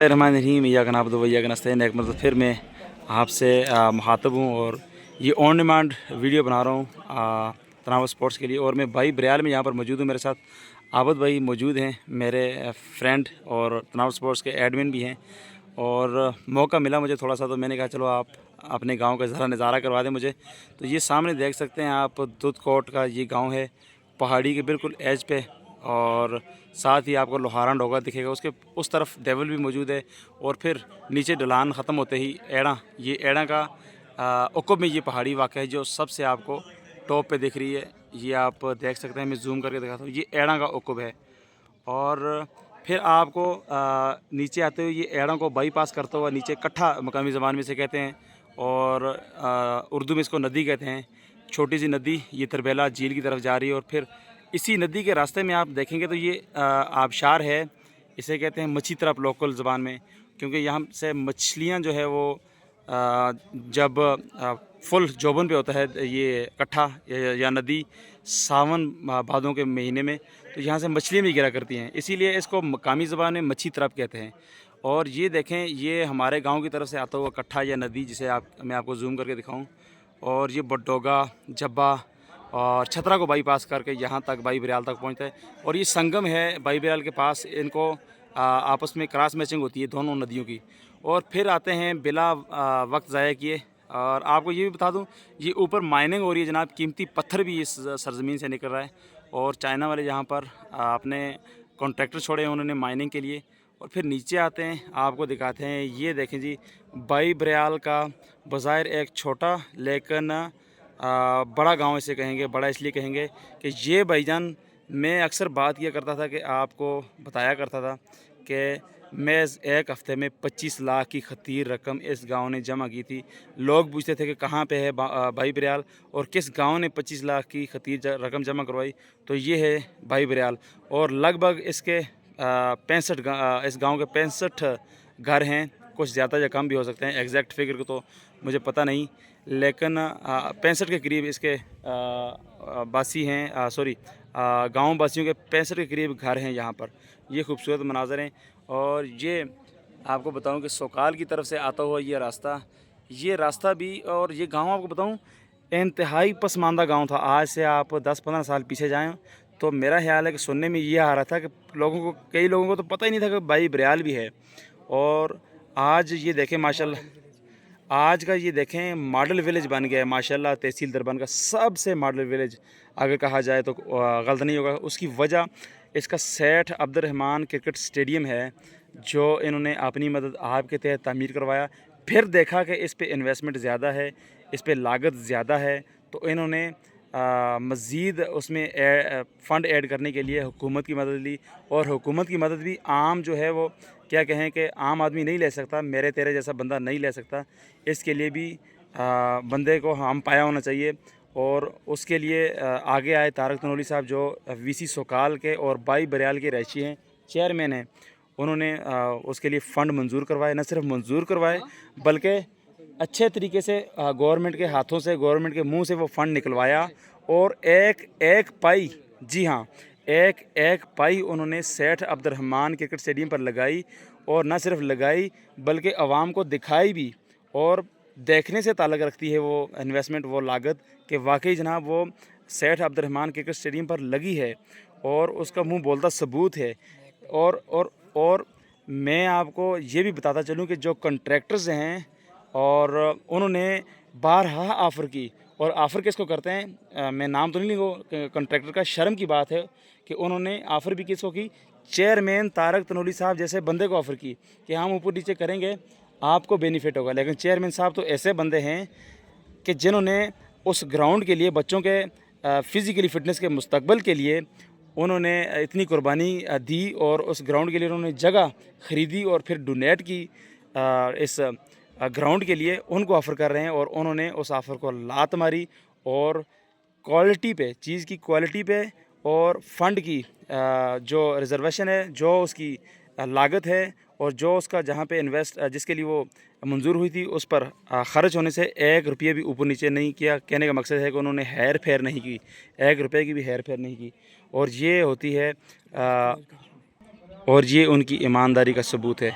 रहमान रहीम या गनाब दवैया गनस्तेन एक मतलब फिर मैं आपसे मुखातब हूँ और ये ऑन डिमांड वीडियो बना रहा हूँ तनाव स्पोर्ट्स के लिए। और मैं भाई बरियाल में यहाँ पर मौजूद हूँ। मेरे साथ आबद भाई मौजूद हैं, मेरे फ्रेंड और तनाव स्पोर्ट्स के एडमिन भी हैं। और मौका मिला मुझे थोड़ा सा, तो मैंने कहा चलो आप अपने गांव का ज़रा नज़ारा करवा दें मुझे। तो ये सामने देख सकते हैं आप, दुधकोट का ये गांव है, पहाड़ी के बिल्कुल एज पे। और साथ ही आपको लोहारा डोगा दिखेगा, उसके उस तरफ देवल भी मौजूद है। और फिर नीचे ढलान ख़त्म होते ही एड़ा, ये एड़ा का उकुब में ये पहाड़ी वाक़ है जो सबसे आपको टॉप पे दिख रही है। ये आप देख सकते हैं, मैं जूम करके दिखाता हूँ, ये एड़ा का उकुब है। और फिर आपको नीचे आते हुए ये एड़ों को बाईपास करता हुआ नीचे कट्ठा मकामी ज़बान में से कहते हैं, और उर्दू में इसको नदी कहते हैं। छोटी सी नदी ये तरबेला झील की तरफ जा रही है। और फिर इसी नदी के रास्ते में आप देखेंगे तो ये आबशार है, इसे कहते हैं मच्छी तरफ लोकल ज़बान में, क्योंकि यहाँ से मछलियाँ जो है वो जब फुल जोबन पे होता है ये कट्ठा या नदी सावन भादों के महीने में, तो यहाँ से मछलियाँ भी गिरा करती हैं, इसीलिए इसको मकामी ज़बान में मच्छी तरफ कहते हैं। और ये देखें, ये हमारे गांव की तरफ से आता हुआ कट्ठा या नदी, जिसे मैं आपको जूम करके दिखाऊं। और ये बडोगा, जब्बा और छतरा को बाईपास करके यहाँ तक भाई बरियाल तक पहुँचता है। और ये संगम है भाई बरियाल के पास, इनको आपस में क्रॉस मैचिंग होती है दोनों नदियों की। और फिर आते हैं बिला वक्त ज़ाया किए। और आपको ये भी बता दूं, ये ऊपर माइनिंग हो रही है जनाब, कीमती पत्थर भी इस सरजमीन से निकल रहा है। और चाइना वाले यहाँ पर अपने कॉन्ट्रैक्टर छोड़े हैं उन्होंने माइनिंग के लिए। और फिर नीचे आते हैं, आपको दिखाते हैं, ये देखें जी, भाई बरियाल का बज़ाहिर एक छोटा लेकिन बड़ा गांव इसे कहेंगे। बड़ा इसलिए कहेंगे कि ये भाईजान, मैं अक्सर बात किया करता था कि आपको बताया करता था कि मैं एक हफ़्ते में 25 लाख की खतीर रकम इस गांव ने जमा की थी। लोग पूछते थे कि कहाँ पे है भाई बरियाल और किस गांव ने 25 लाख की खतीर रकम जमा करवाई, तो ये है भाई बरियाल। और लगभग इसके 65 इस गांव के 65 घर हैं, कुछ ज़्यादा या कम भी हो सकते हैं, एग्जैक्ट फिगर को तो मुझे पता नहीं, लेकिन 65 के करीब इसके बासी हैं, सॉरी गाँव वासियों के 65 के करीब घर हैं यहाँ पर। ये खूबसूरत मनाज़र हैं। और ये आपको बताऊं कि सोकाल की तरफ से आता हुआ ये रास्ता भी, और ये गांव आपको बताऊं इंतहाई पसमानदा गांव था। आज से आप 10-15 साल पीछे जाएं तो मेरा ख्याल है कि सुनने में ये आ रहा था कि कई लोगों को तो पता ही नहीं था कि भाई बरियाल भी है। और आज ये देखें माशाल्लाह, आज का ये देखें मॉडल विलेज बन गया है माशाल्लाह। तहसील दरबान का सबसे मॉडल विलेज अगर कहा जाए तो गलत नहीं होगा। उसकी वजह इसका सेठ अब्दुर्रहमान क्रिकेट स्टेडियम है, जो इन्होंने अपनी मदद आप के तहत तामीर करवाया। फिर देखा कि इस पे इन्वेस्टमेंट ज़्यादा है, इस पे लागत ज़्यादा है, तो इन्होंने मज़ीद उसमें फ़ंड ऐड करने के लिए हुकूमत की मदद ली। और हुकूमत की मदद भी आम जो है वो क्या कहें कि आम आदमी नहीं ले सकता, मेरे तेरे जैसा बंदा नहीं ले सकता। इसके लिए भी बंदे को हम पाया होना चाहिए। और उसके लिए आगे आए तारक तनोली साहब, जो वीसी सोकाल के और भाई बरियाल के रहायशी हैं, चेयरमैन हैं। उन्होंने उसके लिए फ़ंड मंजूर करवाए, न सिर्फ मंजूर करवाए बल्कि अच्छे तरीके से गवर्नमेंट के हाथों से, गवर्नमेंट के मुंह से वो फ़ंड निकलवाया। और एक एक पाई, जी हाँ, एक एक पाई उन्होंने सेठ अब्दुर्रहमान क्रिकेट स्टेडियम पर लगाई। और न सिर्फ लगाई बल्कि आवाम को दिखाई भी। और देखने से ताल्लुक़ रखती है वो इन्वेस्टमेंट, वो लागत, कि वाकई जनाब वो सेठ अब्दुर्रहमान क्रिकेट स्टेडियम पर लगी है और उसका मुंह बोलता सबूत है। और मैं आपको ये भी बताता चलूँ कि जो कॉन्ट्रैक्टर्स हैं, और उन्होंने बारहा ऑफ़र की, और ऑफ़र किसको करते हैं, मैं नाम तो नहीं लूँगा कॉन्ट्रैक्टर का, शर्म की बात है कि उन्होंने ऑफ़र भी किसको की, चेयरमैन तारक तनोली साहब जैसे बंदे को ऑफ़र की कि हम ऊपर नीचे करेंगे, आपको बेनिफिट होगा। लेकिन चेयरमैन साहब तो ऐसे बंदे हैं कि जिन्होंने उस ग्राउंड के लिए, बच्चों के फ़िज़िकली फ़िटनेस के मुस्तकबिल के लिए उन्होंने इतनी कुर्बानी दी, और उस ग्राउंड के लिए उन्होंने जगह ख़रीदी और फिर डोनेट की इस ग्राउंड के लिए। उनको ऑफ़र कर रहे हैं और उन्होंने उस ऑफ़र को लात मारी। और क्वालिटी पे, चीज़ की क्वालिटी पे और फ़ंड की जो रिज़र्वेशन है, जो उसकी लागत है, और जो उसका जहाँ पे इन्वेस्ट जिसके लिए वो मंजूर हुई थी, उस पर ख़र्च होने से 1 रुपये भी ऊपर नीचे नहीं किया। कहने का मकसद है कि उन्होंने हेर फेर नहीं की, 1 रुपये की भी हेर फेर नहीं की। और ये होती है और ये उनकी ईमानदारी का सबूत है।